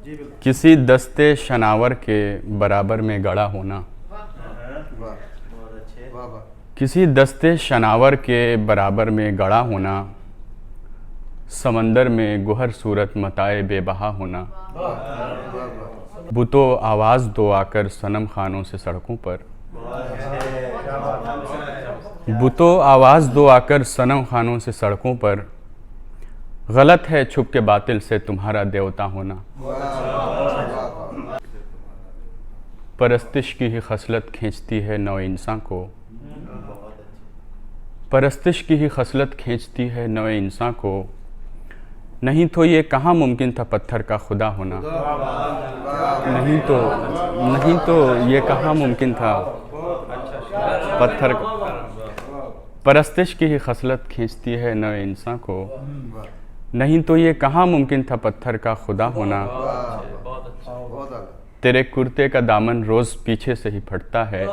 किसी दस्ते शनावर के बराबर में गड़ा होना, किसी दस्ते शनावर के बराबर में गड़ा होना, समंदर में गुहर सूरत मताए बेबहा होना। बुतो आवाज़ दो आकर सनम खानों से सड़कों पर, बुतो आवाज़ दो आकर सनम खानों से सड़कों पर। गलत है छुप के बातिल से तुम्हारा देवता होना। परस्तिश की ही खसलत खींचती है नौ इंसान को, परस्तिश की ही खसलत खींचती है नौ इंसान को। नहीं तो ये कहाँ मुमकिन था पत्थर का खुदा होना, नहीं तो ये कहाँ मुमकिन था पत्थर का। परस्तिश की ही खसलत खींचती है नौ इंसान को, नहीं तो ये कहाँ मुमकिन था पत्थर का खुदा होना। तेरे कुर्ते का दामन रोज़ पीछे से ही फटता है,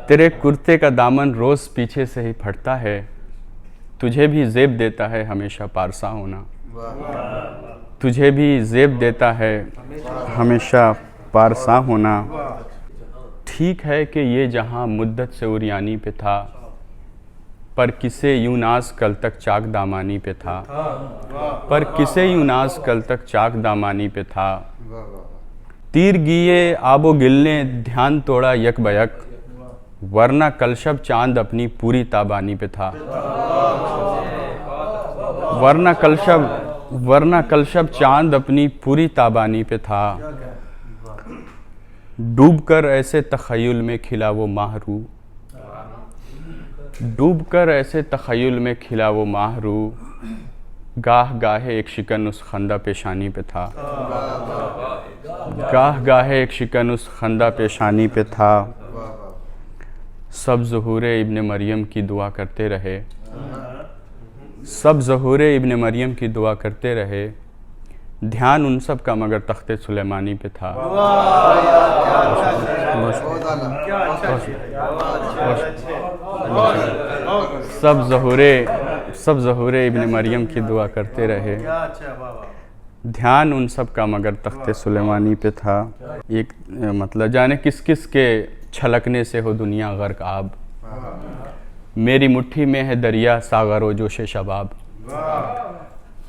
तेरे कुर्ते का दामन रोज़ पीछे से ही फटता है। तुझे भी ज़ेब देता है हमेशा पारसा होना, तुझे भी ज़ेब देता है हमेशा पारसा होना। ठीक है कि ये जहाँ मुद्दत से उरियानी पे था, पर किसे यूं नाज़ कल तक चाक दामानी पे था, पर किसे यूं नाज़ कल तक चाक दामानी पे था। तीर गिये आबो गिल ने ध्यान तोड़ा यक बयक, वरना कलशब चांद अपनी पूरी ताबानी पे था, वरना कलशब चांद अपनी पूरी ताबानी पे था। डूबकर ऐसे तख़य्युल में खिला वो माहरू, डूबकर ऐसे तख़य्युल में खिला वो माहरू। गाह गाहे एक शिकन उस खंदा पेशानी पे था, गाह गाहे एक शिकन उस खंदा पेशानी पे था। सब ज़हूरे इब्न मरियम की दुआ करते रहे, सब ज़हूरे इब्न मरियम की दुआ करते रहे। ध्यान उन सब का मगर तख्ते सुलेमानी पे था। सब ज़हूरे इब्न मरियम की दुआ करते रहे। ध्यान उन सब का मगर तख्ते सुलेमानी पे था। एक मतलब जाने किस किस के छलकने से हो दुनिया गर्क आब, मेरी मुट्ठी में है दरिया सागर व जोशे शबाब,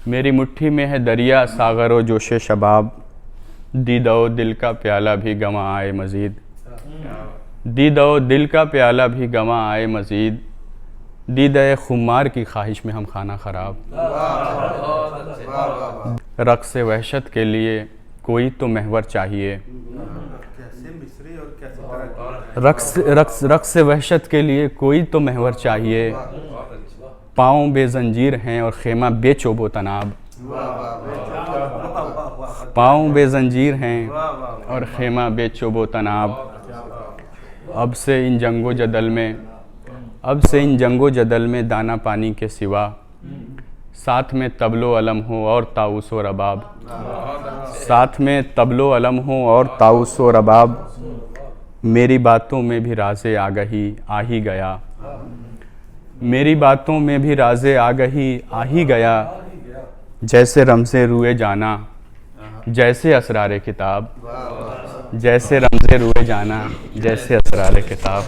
मेरी मुट्ठी में है दरिया सागर व जोशे शबाब। दीदो दिल का प्याला भी गमा आए मज़ीद, दीदो दिल का प्याला भी गमा आए मज़ीद। दीदे खुमार की ख्वाहिश में हम खाना ख़राब। रक़्स वहशत के लिए कोई तो महवर चाहिए, रक़्स वहशत के लिए कोई तो महवर चाहिए। पाँव बेजंजीर हैं और खेमा बेचोबो तनाब, पाँव बेजंजीर हैं और खेमा बेचोबो तनाब। अब से इन जंगो जदल में, अब से इन जंगो जदल में दाना पानी के सिवा, साथ में तबलो अलम हो और ताउस व रबाब, साथ में तबलो अलम हो और ताउस व रबाब। मेरी बातों में भी राज़े आगही आ ही गया, मेरी बातों में भी राज़े आगही आ ही गया। जैसे रमज़े रुए जाना, जैसे असरारे किताब, जैसे रमज़े रुए जाना, जैसे असरारे किताब।